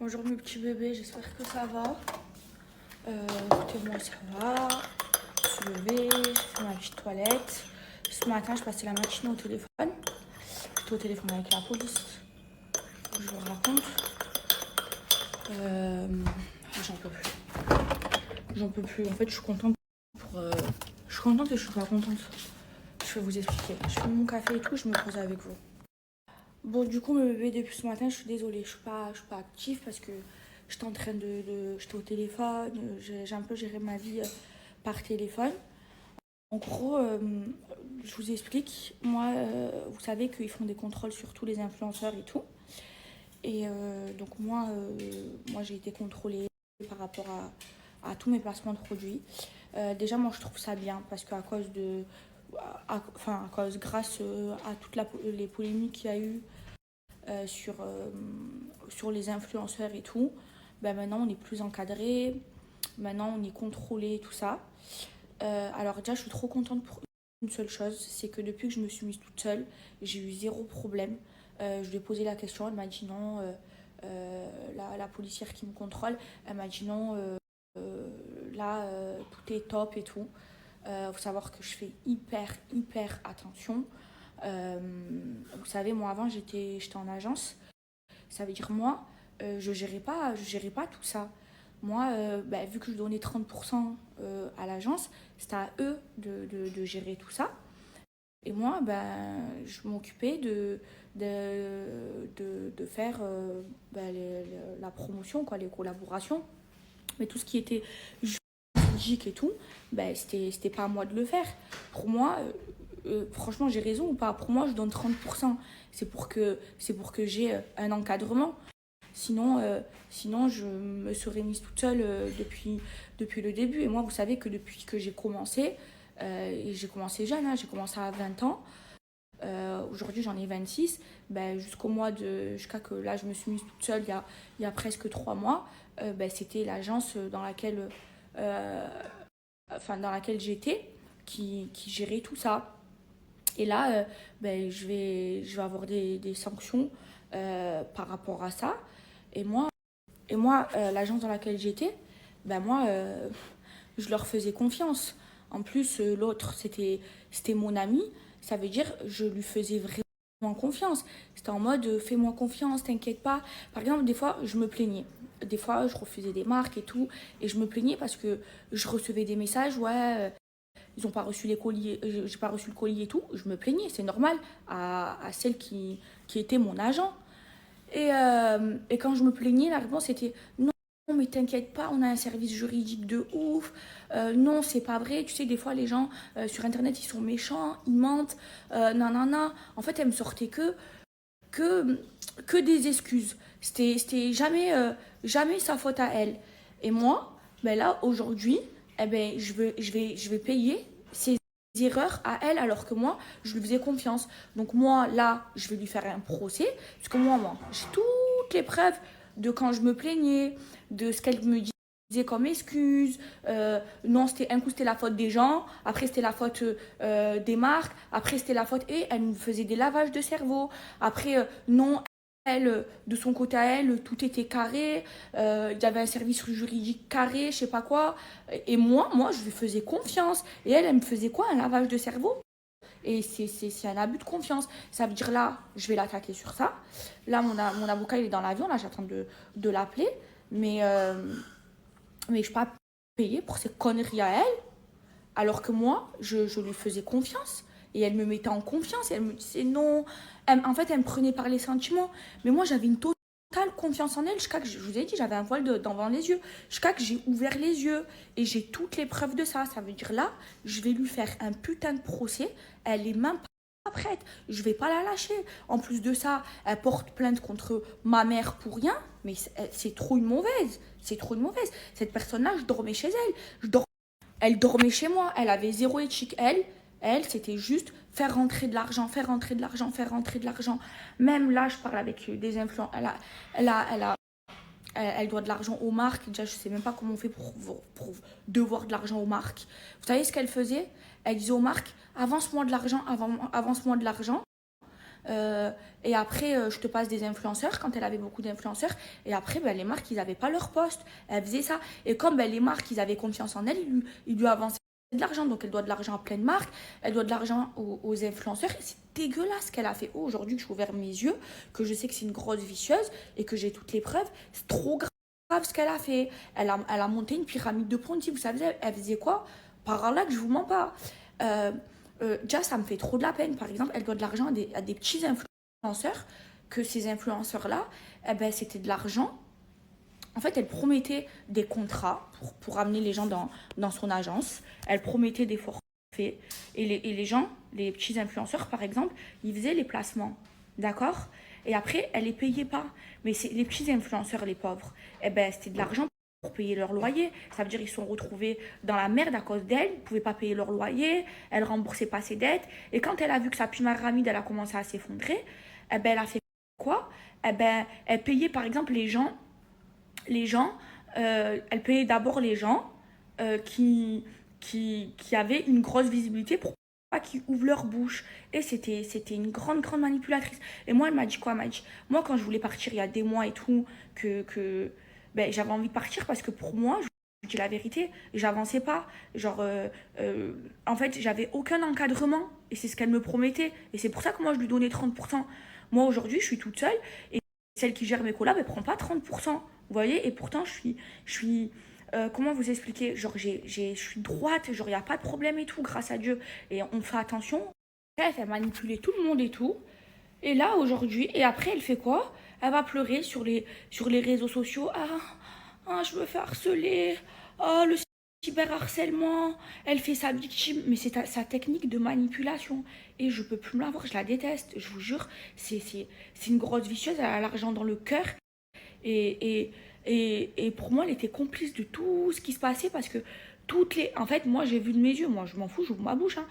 Bonjour mes petits bébés, j'espère que ça va. Écoutez, moi ça va. Je suis levée, j'ai fait ma petite toilette. Ce matin, je passais la matinée au téléphone. J'étais au téléphone avec la police. Faut que je vous raconte. J'en peux plus. J'en peux plus. En fait, je suis contente je suis contente et je suis pas contente. Je vais vous expliquer. Je fais mon café et tout, je me pose avec vous. Bon, du coup, mes bébés, depuis ce matin, je suis désolée. Je suis pas active parce que j'étais en train j'étais au téléphone. J'ai un peu géré ma vie par téléphone. En gros, je vous explique. Moi, vous savez qu'ils font des contrôles sur tous les influenceurs et tout. Et donc, moi j'ai été contrôlée par rapport à tous mes placements de produits. Déjà, moi, je trouve ça bien parce qu'à cause de. Grâce à toutes les polémiques qu'il y a eu sur les influenceurs et tout, ben maintenant on est plus encadré, maintenant on est contrôlé, tout ça. Alors déjà, je suis trop contente pour une seule chose, c'est que depuis que je me suis mise toute seule, j'ai eu zéro problème. Je lui ai posé la question, elle m'a dit non. La policière qui me contrôle, elle m'a dit non, tout est top et tout. Faut savoir que je fais hyper attention. Vous savez, moi avant j'étais en agence. Ça veut dire moi, je gérais pas tout ça. Moi, vu que je donnais 30% à l'agence, c'était à eux de gérer tout ça. Et moi, je m'occupais de faire la promotion, quoi, les collaborations. Mais tout ce qui était juridique et tout, c'était pas à moi de le faire. Pour moi, franchement, j'ai raison ou pas. Pour moi, je donne 30%. C'est pour que j'ai un encadrement. Sinon, je me serais mise toute seule depuis le début. Et moi, vous savez que depuis que j'ai commencé, et j'ai commencé jeune, hein, j'ai commencé à 20 ans. Aujourd'hui, j'en ai 26. Jusqu'à que là, je me suis mise toute seule il y a presque 3 mois. C'était l'agence euh, dans laquelle j'étais qui gérait tout ça. Et là, je vais avoir des sanctions par rapport à ça. Et moi, l'agence dans laquelle j'étais, je leur faisais confiance. En plus, l'autre, c'était mon ami. Ça veut dire je lui faisais vraiment confiance. C'était en mode fais-moi confiance, t'inquiète pas. Par exemple, des fois, je me plaignais. Des fois, je refusais des marques et tout. Et je me plaignais parce que je recevais des messages, ouais, ils n'ont pas reçu les colis, j'ai pas reçu le colis et tout. Je me plaignais, c'est normal, à celle qui était mon agent. Et quand je me plaignais, la réponse était non, mais t'inquiète pas, on a un service juridique de ouf. Non, c'est pas vrai. Tu sais, des fois, les gens sur Internet, ils sont méchants, ils mentent. Nanana. En fait, elle me sortait que, que des excuses. C'était jamais sa faute à elle. Et moi, là, aujourd'hui, je vais payer ses erreurs à elle alors que moi, je lui faisais confiance. Donc moi, là, je vais lui faire un procès. Parce que moi j'ai toutes les preuves de quand je me plaignais, de ce qu'elle me disait comme excuse. Non, un coup c'était la faute des gens, après c'était la faute des marques, après c'était la faute et elle me faisait des lavages de cerveau. Après, non, elle, de son côté à elle, tout était carré, il y avait un service juridique carré, je sais pas quoi. Et moi, je lui faisais confiance. Et elle me faisait quoi? Un lavage de cerveau? Et c'est un abus de confiance. Ça veut dire là, je vais l'attaquer sur ça. Là, mon avocat, il est dans l'avion, là, j'attends de l'appeler. Mais je ne suis pas payée pour ces conneries à elle, alors que moi, je lui faisais confiance. Et elle me mettait en confiance. Et elle me disait non. En fait, elle me prenait par les sentiments. Mais moi, j'avais une totale confiance en elle. Je vous ai dit, j'avais un voile devant les yeux. Jusqu'à que j'ai ouvert les yeux. Et j'ai toutes les preuves de ça. Ça veut dire là, je vais lui faire un putain de procès. Elle est même pas prête. Je vais pas la lâcher. En plus de ça, elle porte plainte contre ma mère pour rien. Mais c'est trop une mauvaise. C'est trop une mauvaise. Cette personne-là, je dormais chez elle. Elle dormait chez moi. Elle avait zéro éthique. C'était juste faire rentrer de l'argent, faire rentrer de l'argent, faire rentrer de l'argent. Même là, je parle avec des influenceurs. Elle doit de l'argent aux marques. Déjà, je sais même pas comment on fait pour devoir de l'argent aux marques. Vous savez ce qu'elle faisait? Elle disait aux marques, avance-moi de l'argent, avance-moi de l'argent. Et après, je te passe des influenceurs quand elle avait beaucoup d'influenceurs. Et après, ben, les marques, ils n'avaient pas leur poste. Elle faisait ça. Et comme ben, les marques, ils avaient confiance en elle, ils lui avançaient de l'argent. Donc, elle doit de l'argent à plein de marques. Elle doit de l'argent aux influenceurs. Et c'est dégueulasse ce qu'elle a fait. Oh, aujourd'hui, que j'ai ouvert mes yeux, que je sais que c'est une grosse vicieuse et que j'ai toutes les preuves, c'est trop grave ce qu'elle a fait. Elle a monté une pyramide de Ponzi. Vous savez, elle faisait quoi? Par là que je vous mens pas. Déjà, ça me fait trop de la peine. Par exemple, elle doit de l'argent à des petits influenceurs, que ces influenceurs-là, eh ben, c'était de l'argent. En fait, elle promettait des contrats pour amener les gens dans son agence. Elle promettait des forfaits. Et les gens, les petits influenceurs, par exemple, ils faisaient les placements. D'accord? Et après, elle les payait pas. Mais c'est les petits influenceurs, les pauvres, eh ben, c'était de l'argent pour payer leur loyer. Ça veut dire qu'ils se sont retrouvés dans la merde à cause d'elle. Ils ne pouvaient pas payer leur loyer. Elle ne remboursait pas ses dettes. Et quand elle a vu que sa pyramide, elle a commencé à s'effondrer, eh ben, elle a fait quoi? Eh ben, elle payait, par exemple, elle payait d'abord les gens qui avaient une grosse visibilité pour pas qu'ils ouvrent leur bouche. Et c'était une grande manipulatrice. Et moi, elle m'a dit quoi? Elle m'a dit, moi, quand je voulais partir il y a des mois et tout, ben, j'avais envie de partir parce que pour moi, je vous dis la vérité, j'avançais pas. Genre, en fait, j'avais aucun encadrement. Et c'est ce qu'elle me promettait. Et c'est pour ça que moi, je lui donnais 30%. Moi, aujourd'hui, je suis toute seule. Et celle qui gère mes collabs, elle prend pas 30%. Vous voyez? Et pourtant, comment vous expliquer? Genre, je suis droite, genre, il n'y a pas de problème et tout, grâce à Dieu. Et on fait attention. Elle fait manipuler tout le monde et tout. Et là, aujourd'hui, et après, elle fait quoi? Elle va pleurer sur les réseaux sociaux. Je me fais harceler. Oh, le cyberharcèlement. Elle fait sa victime. Mais c'est sa technique de manipulation. Et je peux plus me la voir, je la déteste. Je vous jure, c'est une grosse vicieuse. Elle a l'argent dans le cœur. Et pour moi, elle était complice de tout ce qui se passait parce que en fait, moi, j'ai vu de mes yeux, moi, je m'en fous, j'ouvre ma bouche, hein.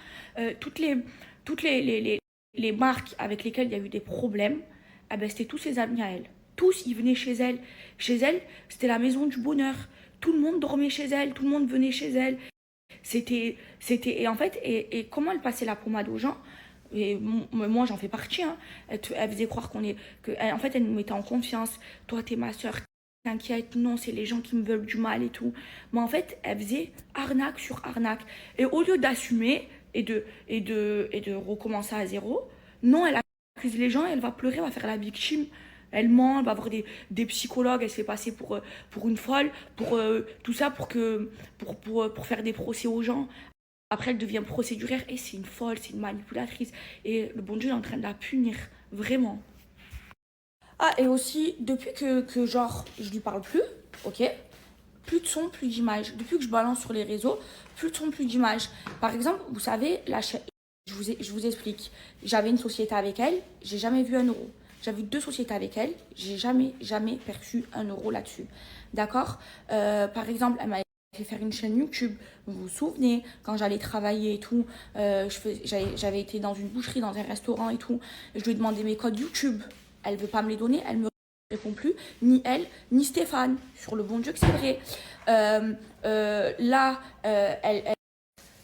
Toutes les marques avec lesquelles il y a eu des problèmes, eh ben, c'était tous ses amis à elle. Tous, ils venaient chez elle. Chez elle, c'était la maison du bonheur. Tout le monde dormait chez elle, tout le monde venait chez elle. Et en fait, et comment elle passait la pommade aux gens? Et moi, j'en fais partie, hein. Elle faisait croire en fait, elle nous mettait en confiance. Toi, t'es ma soeur, t'inquiète, non, c'est les gens qui me veulent du mal et tout. Mais en fait, elle faisait arnaque sur arnaque. Et au lieu d'assumer et de recommencer à zéro, non, elle accuse les gens, elle va pleurer, elle va faire la victime. Elle ment, elle va voir des psychologues, elle se fait passer pour une folle, tout ça pour faire des procès aux gens. Après, elle devient procédurière et c'est une folle, c'est une manipulatrice. Et le bon Dieu est en train de la punir, vraiment. Ah, et aussi, depuis que genre, je lui parle plus, ok? Plus de son, plus d'image. Depuis que je balance sur les réseaux, plus de son, plus d'image. Par exemple, vous savez, je vous explique. J'avais une société avec elle, j'ai jamais vu 1 euro. J'avais 2 sociétés avec elle, j'ai jamais perçu 1 euro là-dessus. D'accord? Par exemple, elle m'a fait faire une chaîne YouTube. Vous vous souvenez, quand j'allais travailler et tout, j'avais été dans une boucherie, dans un restaurant et tout. Je lui ai demandé mes codes YouTube. Elle veut pas me les donner, elle me répond plus. Ni elle, ni Stéphane. Sur le bon Dieu que c'est vrai. Là,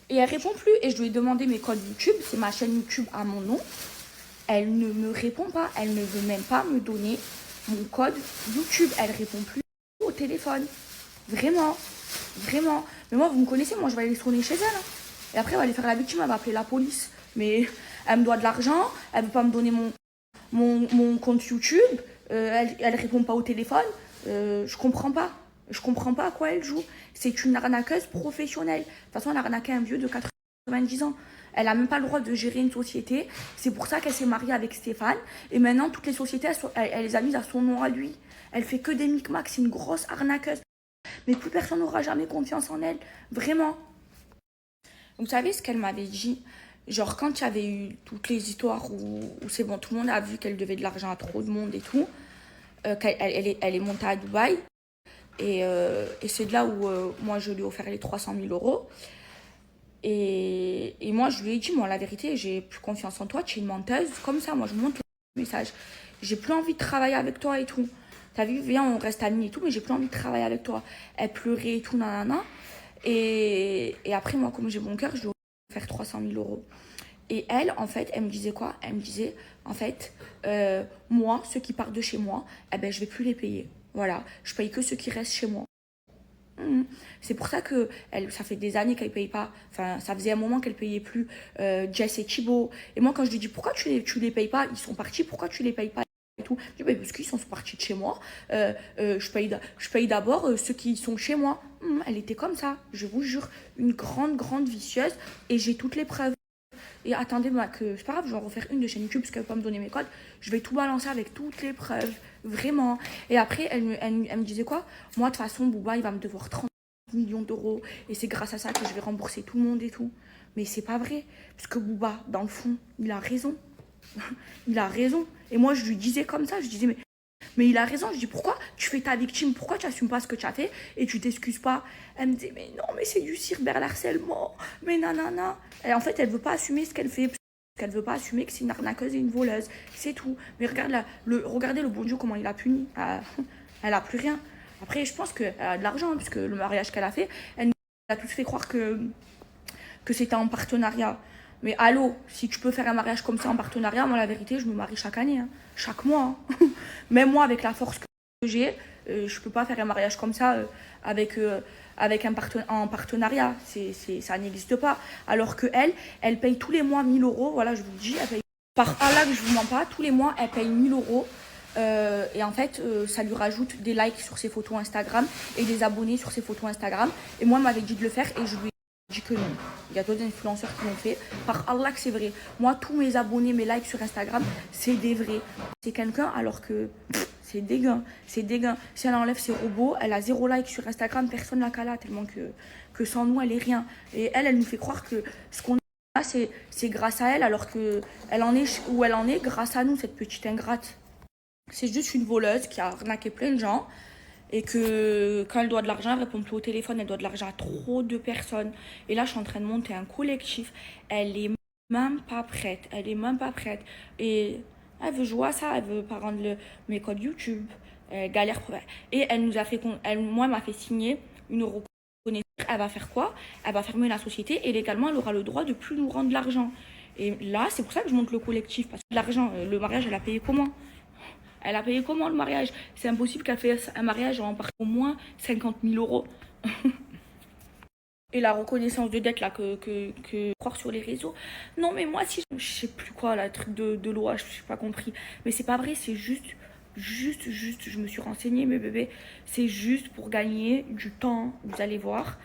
et elle répond plus. Et je lui ai demandé mes codes YouTube. C'est ma chaîne YouTube à mon nom. Elle ne me répond pas. Elle ne veut même pas me donner mon code YouTube. Elle répond plus au téléphone. Vraiment. Vraiment. Mais moi, vous me connaissez, moi, je vais aller sonner chez elle, hein. Et après, elle va aller faire la victime, elle va appeler la police. Mais elle me doit de l'argent, elle veut pas me donner mon compte YouTube, elle répond pas au téléphone. Je comprends pas. Je comprends pas à quoi elle joue. C'est une arnaqueuse professionnelle. De toute façon, elle a arnaqué un vieux de 90 ans. Elle a même pas le droit de gérer une société. C'est pour ça qu'elle s'est mariée avec Stéphane. Et maintenant, toutes les sociétés, elle les a mises à son nom à lui. Elle fait que des micmacs. C'est une grosse arnaqueuse. Mais plus personne n'aura jamais confiance en elle. Vraiment. Vous savez ce qu'elle m'avait dit? Genre, quand il y avait eu toutes les histoires où c'est bon, tout le monde a vu qu'elle devait de l'argent à trop de monde et tout, elle est montée à Dubaï. Et c'est de là où moi, je lui ai offert les 300 000 euros. Et moi, je lui ai dit, moi, la vérité, j'ai plus confiance en toi, tu es une menteuse. Comme ça, moi, je monte le message. J'ai plus envie de travailler avec toi et tout. T'as vu, viens, on reste amis et tout, mais j'ai plus envie de travailler avec toi. Elle pleurait et tout, nanana. Et après, moi, comme j'ai bon cœur, je lui ai offert 300 000 euros. Et elle, en fait, elle me disait quoi? Elle me disait, en fait, moi, ceux qui partent de chez moi, eh ben, je vais plus les payer. Voilà, je paye que ceux qui restent chez moi. Mhm. C'est pour ça que ça fait des années qu'elle paye pas. Enfin, ça faisait un moment qu'elle payait plus Jess et Thibaut. Et moi, quand je lui dis pourquoi tu les payes pas, ils sont partis, pourquoi tu les payes pas et tout. Je dis bah, parce qu'ils sont partis de chez moi. Je paye d'abord ceux qui sont chez moi. Elle était comme ça, je vous jure, une grande vicieuse. Et j'ai toutes les preuves. Et attendez, moi, que c'est pas grave, je vais en refaire une de chaîne YouTube parce qu'elle veut pas me donner mes codes. Je vais tout balancer avec toutes les preuves, vraiment. Et après, elle me disait quoi? Moi, de toute façon, Booba, il va me devoir 30 millions d'euros. Et c'est grâce à ça que je vais rembourser tout le monde et tout. Mais c'est pas vrai. Parce que Booba, dans le fond, il a raison. Il a raison. Et moi, je lui disais comme ça, je disais, mais il a raison. Je dis, pourquoi tu fais ta victime? Pourquoi tu n'assumes pas ce que tu as fait et tu t'excuses pas? Elle me dit, mais non, mais c'est du cyberharcèlement. Mais nanana. Et en fait, elle veut pas assumer ce qu'elle fait. Elle veut pas assumer que c'est une arnaqueuse et une voleuse. C'est tout. Mais regardez le bon Dieu, comment il a puni. Elle a plus rien. Après, je pense qu'elle a de l'argent, puisque le mariage qu'elle a fait, elle nous a tous fait croire que c'était en partenariat. Mais allô, si tu peux faire un mariage comme ça en partenariat, moi la vérité, je me marie chaque année, hein, chaque mois. Hein. Même moi, avec la force que j'ai, je peux pas faire un mariage comme ça avec, en partenariat. Ça n'existe pas. Alors que elle paye tous les mois 1 000 euros. Voilà, je vous le dis, elle paye. Par Allah que je vous mens pas, tous les mois, elle paye 1 000 euros. Et en fait, ça lui rajoute des likes sur ses photos Instagram et des abonnés sur ses photos Instagram. Et moi, elle m'avait dit de le faire et je lui ai dit que non. Il y a d'autres influenceurs qui l'ont fait. Par Allah que c'est vrai. Moi, tous mes abonnés, mes likes sur Instagram, c'est des vrais. C'est quelqu'un alors que c'est dégueu. C'est dégueu. Si elle enlève ses robots, elle a 0 like sur Instagram, personne la cala tellement que sans nous, elle est rien. Et elle nous fait croire que ce qu'on a, c'est grâce à elle alors que elle en est où elle en est grâce à nous, cette petite ingrate. C'est juste une voleuse qui a arnaqué plein de gens et que quand elle doit de l'argent, elle répond plus au téléphone, elle doit de l'argent à trop de personnes. Et là, je suis en train de monter un collectif. Elle est même pas prête. Elle est même pas prête. Et elle veut jouer à ça, elle veut pas rendre mes codes YouTube. Elle galère pour elle. Et elle nous a fait, moi, elle m'a fait signer une reconnaissance. Elle va faire quoi? Elle va fermer la société et légalement, elle aura le droit de plus nous rendre de l'argent. Et là, c'est pour ça que je monte le collectif. Parce que l'argent, le mariage, elle a payé comment? Elle a payé comment le mariage? C'est impossible qu'elle fasse un mariage en partant au moins 50 000 euros. Et la reconnaissance de dette là que croire sur les réseaux. Non mais moi si je sais plus quoi la truc de loi, je n'ai pas compris. Mais c'est pas vrai, c'est juste, je me suis renseignée mes bébés. C'est juste pour gagner du temps, vous allez voir.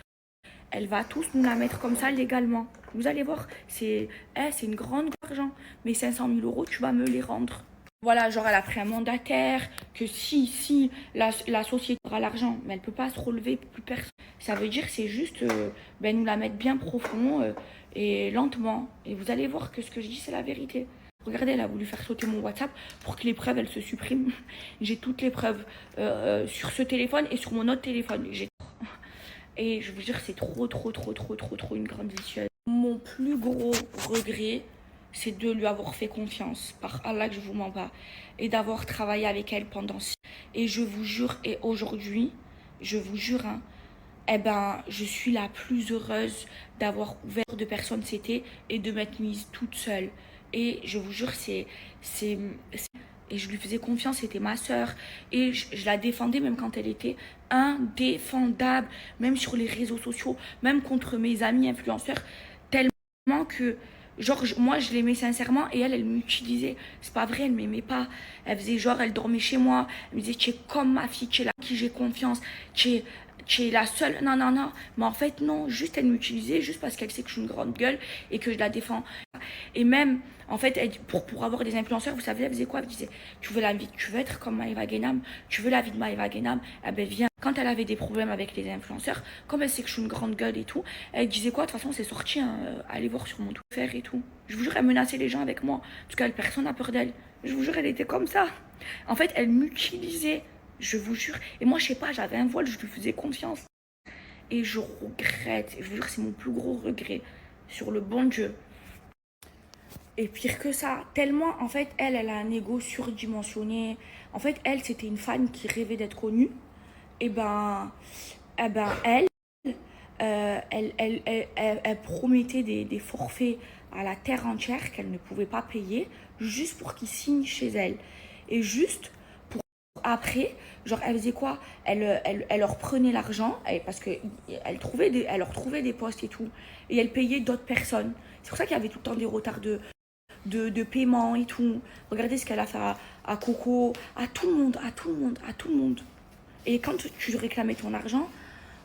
Elle va tous nous la mettre comme ça légalement. Vous allez voir, c'est une grande argent. Mais 500 000 euros, tu vas me les rendre. Voilà, genre elle a pris un mandataire, que si la société aura l'argent, mais elle peut pas se relever, plus personne. Ça veut dire que c'est juste nous la mettre bien profond et lentement. Et vous allez voir que ce que je dis, c'est la vérité. Regardez, elle a voulu faire sauter mon WhatsApp pour que les preuves, elles se suppriment. J'ai toutes les preuves sur ce téléphone et sur mon autre téléphone. Et je vous jure, c'est trop une grande vicieuse. Mon plus gros regret, c'est de lui avoir fait confiance, par Allah que je vous mens pas, et d'avoir travaillé avec elle pendant 6 ans. Et je vous jure, et aujourd'hui, je vous jure, hein, eh ben, je suis la plus heureuse d'avoir ouvert de personnes c'était et de m'être mise toute seule. Et je vous jure, et je lui faisais confiance, c'était ma sœur. Et je la défendais même quand elle était indéfendable, même sur les réseaux sociaux, même contre mes amis influenceurs, tellement que genre moi je l'aimais sincèrement et elle m'utilisait. C'est pas vrai, elle m'aimait pas. Elle faisait genre, elle dormait chez moi, elle me disait tu es comme ma fille, tu es là qui j'ai confiance, tu es la seule. Non, mais en fait non, juste elle m'utilisait juste parce qu'elle sait que je suis une grande gueule et que je la défends. Et même en fait pour avoir des influenceurs, vous savez, elle faisait quoi? Elle disait tu veux être comme Maëva Guénam, tu veux la vie de Maëva Guénam, eh ben viens. Quand elle avait des problèmes avec les influenceurs, comme elle sait que je suis une grande gueule et tout, elle disait quoi? De toute façon, c'est sorti, hein, allez voir sur mon tout faire et tout. Je vous jure, elle menaçait les gens avec moi, parce que personne n'a peur d'elle. Je vous jure, elle était comme ça. En fait, elle m'utilisait, je vous jure. Et moi, je sais pas, j'avais un voile, je lui faisais confiance. Et je regrette, je vous jure, c'est mon plus gros regret, sur le bon Dieu. Et pire que ça, tellement, en fait, elle a un ego surdimensionné. En fait, elle, c'était une fan qui rêvait d'être connue. Et elle promettait des forfaits à la terre entière qu'elle ne pouvait pas payer juste pour qu'ils signent chez elle. Et juste pour après, genre elle faisait quoi? Elle leur prenait l'argent parce qu'elle leur trouvait des postes et tout. Et elle payait d'autres personnes. C'est pour ça qu'il y avait tout le temps des retards de paiement et tout. Regardez ce qu'elle a fait à Coco, à tout le monde, à tout le monde, à tout le monde. Et quand tu réclamais ton argent,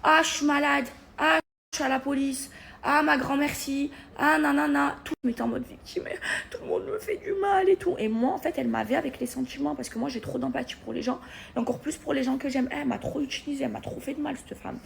ah, je suis malade, ah, je suis à la police, ah, ma grand-mère si, ah, nanana, tout me mettait en mode victime, tout le monde me fait du mal et tout. Et moi, en fait, elle m'avait avec les sentiments parce que moi, j'ai trop d'empathie pour les gens, et encore plus pour les gens que j'aime. Elle m'a trop utilisée, elle m'a trop fait de mal, cette femme.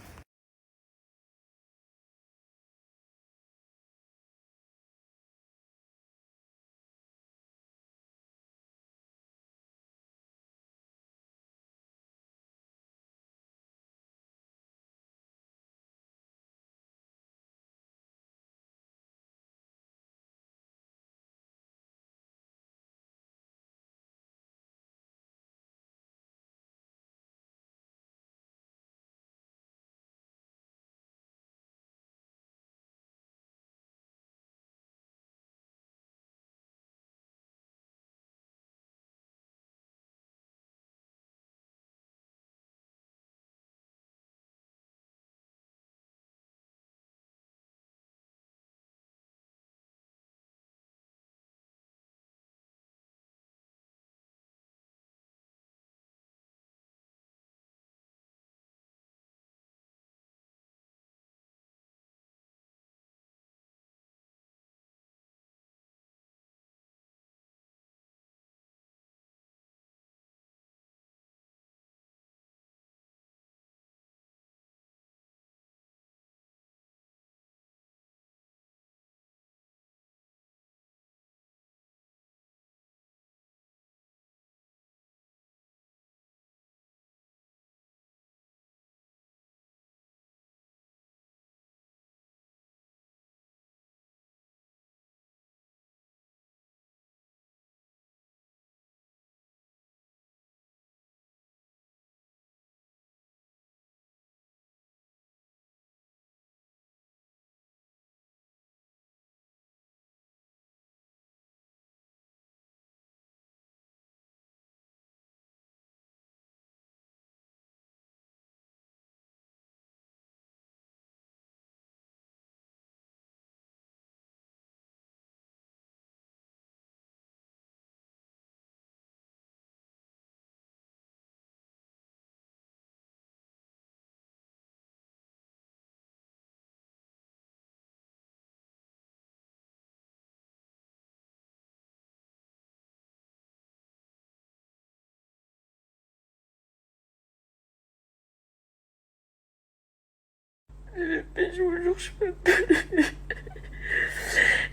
Je vous jure, je peux plus.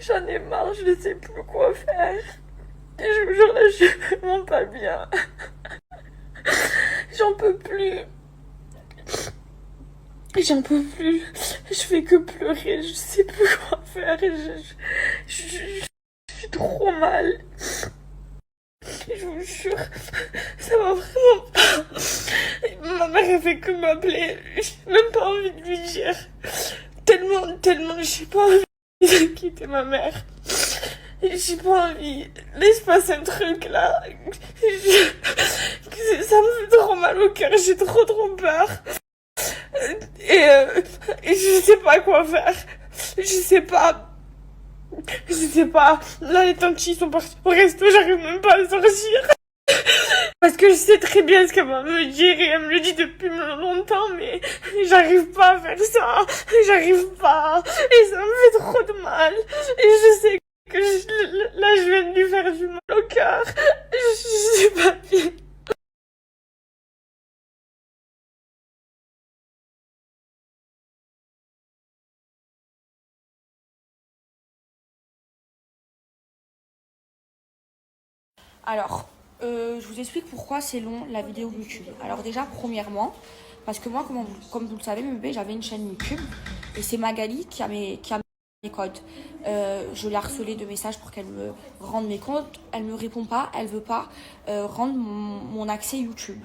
J'en ai marre, je ne sais plus quoi faire. Et je vous jure, là, je suis vraiment pas bien. J'en peux plus. J'en peux plus. Je fais que pleurer. Je sais plus quoi faire. Je suis trop mal. Je vous jure, ça va vraiment pas. Ma mère elle fait que m'appeler. J'ai même pas envie de lui dire. Tellement, j'ai pas envie de quitter ma mère. J'ai pas envie. Là, il se passe un truc là. Ça me fait trop mal au cœur. J'ai trop peur. Et je sais pas quoi faire. Je sais pas. Là, les tantis sont partis au resto. J'arrive même pas à sortir. Parce que je sais très bien ce qu'elle va me dire et elle me le dit depuis longtemps, mais j'arrive pas à faire ça. J'arrive pas. Et ça me fait trop de mal. Et je sais que là, je viens de lui faire du mal au cœur. Je suis pas bien. Alors, je vous explique pourquoi c'est long la vidéo YouTube. Alors déjà, premièrement, parce que moi, comme vous le savez, mes bébés, j'avais une chaîne YouTube et c'est Magali qui a mes codes. Je l'ai harcelée de messages pour qu'elle me rende mes comptes. Elle me répond pas, elle veut pas rendre mon accès YouTube.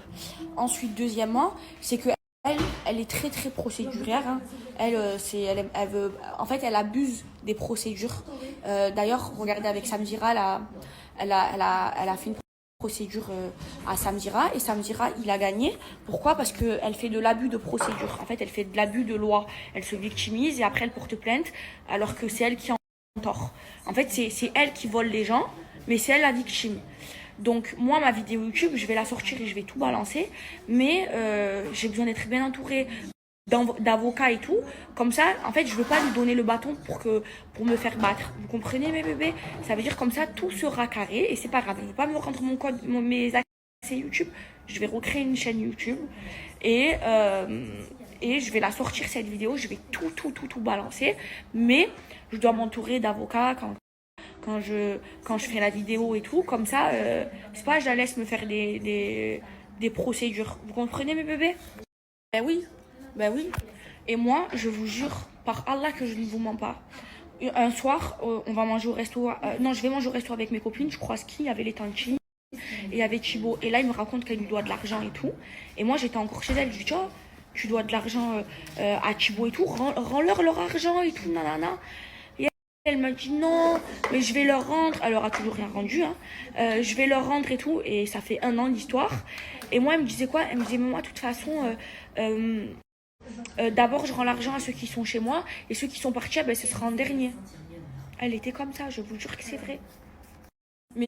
Ensuite, deuxièmement, c'est que elle, elle est très très procédurière. Hein. En fait, elle abuse des procédures. D'ailleurs, regardez avec Samira, elle a fait une procédure à Samira et Samira, il a gagné. Pourquoi? Parce qu'elle fait de l'abus de procédure. En fait, elle fait de l'abus de loi. Elle se victimise et après elle porte plainte alors que c'est elle qui en tort. En fait, c'est elle qui vole les gens, mais c'est elle la victime. Donc moi, ma vidéo YouTube, je vais la sortir et je vais tout balancer, mais j'ai besoin d'être bien entourée d'avocats et tout. Comme ça, en fait, je veux pas lui donner le bâton pour me faire battre. Vous comprenez, mes bébés? Ça veut dire comme ça, tout sera carré et c'est pas grave. Je veux pas me rendre mes accès YouTube. Je vais recréer une chaîne YouTube et je vais la sortir cette vidéo. Je vais tout balancer, mais je dois m'entourer d'avocats quand je fais la vidéo et tout. Comme ça, c'est pas je la laisse me faire des procédures. Vous comprenez, mes bébés? Ben oui. Et moi, je vous jure, par Allah, que je ne vous mens pas. Un soir, on va manger au resto. Non, je vais manger au resto avec mes copines. Je crois qu'il y avait les tantis et il y avait Thibaut. Et là, il me raconte qu'elle lui doit de l'argent et tout. Et moi, j'étais encore chez elle. Je lui dis, oh, tu dois de l'argent à Thibaut et tout. Rends-leur leur argent et tout, nanana. Et elle m'a dit non, mais je vais leur rendre. Elle leur a toujours rien rendu. Hein. Je vais leur rendre et tout. Et ça fait 1 an l'histoire. Et moi, elle me disait quoi? Elle me disait, mais moi, de toute façon, d'abord, je rends l'argent à ceux qui sont chez moi. Et ceux qui sont partis, ben, ce sera en dernier. Elle était comme ça, je vous jure que c'est vrai. Mais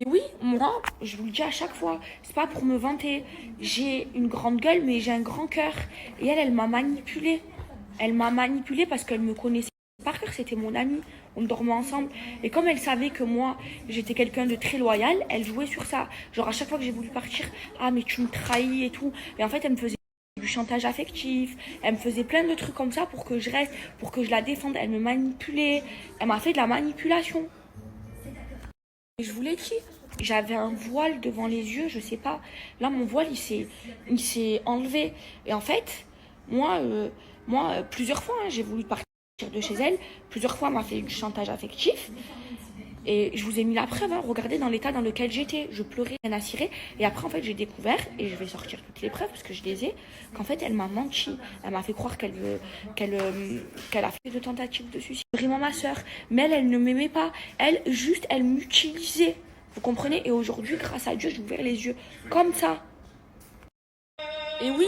oui, moi, je vous le dis à chaque fois, c'est pas pour me vanter. J'ai une grande gueule, mais j'ai un grand cœur. Et elle m'a manipulée. Elle m'a manipulée parce qu'elle me connaissait par cœur, c'était mon amie. On dormait ensemble. Et comme elle savait que moi, j'étais quelqu'un de très loyal, elle jouait sur ça. Genre, à chaque fois que j'ai voulu partir, ah, mais tu me trahis et tout. Et en fait, elle me faisait du chantage affectif. Elle me faisait plein de trucs comme ça pour que je reste, pour que je la défende. Elle me manipulait. Elle m'a fait de la manipulation. Et je vous l'ai dit, j'avais un voile devant les yeux, je sais pas. Là, mon voile, il s'est enlevé. Et en fait, moi, plusieurs fois, hein, j'ai voulu partir de chez elle. Plusieurs fois, elle m'a fait du chantage affectif. Et je vous ai mis la preuve, hein. Regardez dans l'état dans lequel j'étais. Je pleurais, rien à cirer. Et après, en fait, j'ai découvert, et je vais sortir toutes les preuves parce que je les ai, qu'en fait, elle m'a menti. Elle m'a fait croire qu'elle a fait de tentatives de suicide. Vraiment ma soeur. Mais elle ne m'aimait pas. Elle m'utilisait. Vous comprenez? Et aujourd'hui, grâce à Dieu, j'ai ouvert les yeux comme ça. Et oui,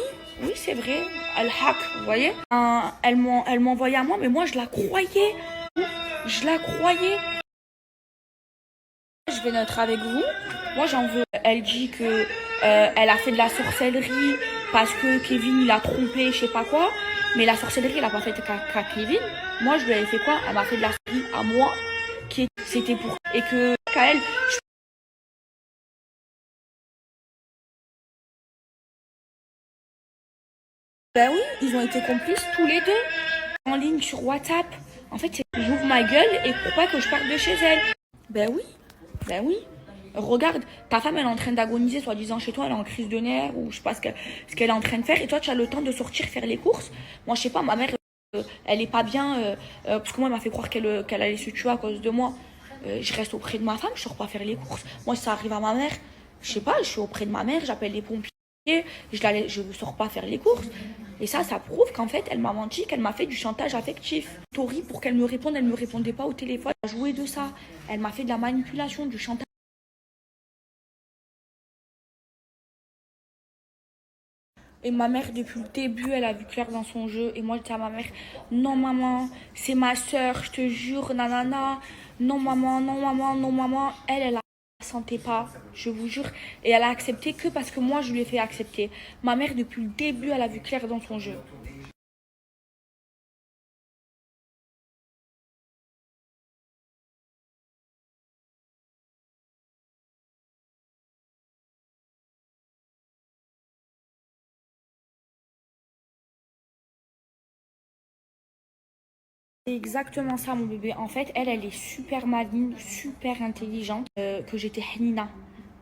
c'est vrai. Elle hack, vous voyez? Elle m'envoyait à moi, mais moi, je la croyais. Je la croyais. Je vais neutre avec vous. Moi, j'en veux. Elle dit que elle a fait de la sorcellerie parce que Kevin il a trompé, je sais pas quoi. Mais la sorcellerie, elle a pas fait qu'à Kevin. Moi, je lui avais fait quoi? Elle m'a fait de la sorcellerie à moi, c'était pour et que qu'à elle. Ben oui, ils ont été complices tous les deux en ligne sur WhatsApp. En fait, j'ouvre ma gueule et pour pas que je parte de chez elle. Ben oui. Regarde, ta femme elle est en train d'agoniser soi-disant chez toi, elle est en crise de nerfs ou je sais pas ce qu'elle est en train de faire et toi tu as le temps de sortir faire les courses. Moi je sais pas, ma mère elle est pas bien parce que moi elle m'a fait croire qu'elle allait se tuer à cause de moi. Je reste auprès de ma femme, je sors pas faire les courses. Moi si ça arrive à ma mère, je sais pas, je suis auprès de ma mère, j'appelle les pompiers, je sors pas faire les courses. Et ça prouve qu'en fait elle m'a menti, qu'elle m'a fait du chantage affectif. Tori pour qu'elle me réponde, elle me répondait pas au téléphone. Elle a joué de ça, elle m'a fait de la manipulation, du chantage. Et ma mère, depuis le début, elle a vu clair dans son jeu. Et moi, je dis à ma mère, non maman, c'est ma soeur, je te jure, nanana. Non maman, non maman, non maman. Elle la sentait pas, je vous jure. Et elle a accepté que parce que moi, je lui ai fait accepter. Ma mère, depuis le début, elle a vu clair dans son jeu. C'est exactement ça, mon bébé. En fait, elle est super maligne, super intelligente. Que j'étais Hanina.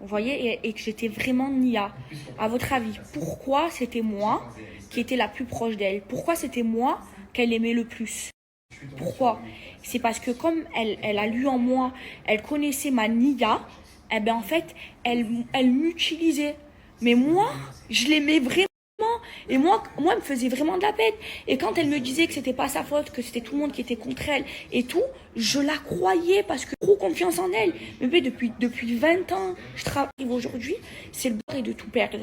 Vous voyez, et que j'étais vraiment Nia. À votre avis, pourquoi c'était moi qui étais la plus proche d'elle? Pourquoi c'était moi qu'elle aimait le plus? Pourquoi? C'est parce que comme elle a lu en moi, elle connaissait ma Nia, eh ben en fait, elle m'utilisait. Mais moi, je l'aimais vraiment. Et moi, elle me faisait vraiment de la peine. Et quand elle me disait que c'était pas sa faute, que c'était tout le monde qui était contre elle et tout, je la croyais parce que trop confiance en elle. Mais depuis 20 ans, je travaille aujourd'hui, c'est le bord de tout perdre.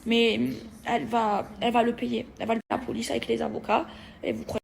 Mais elle va le payer. Elle va le payer à la police avec les avocats. Et vous croyez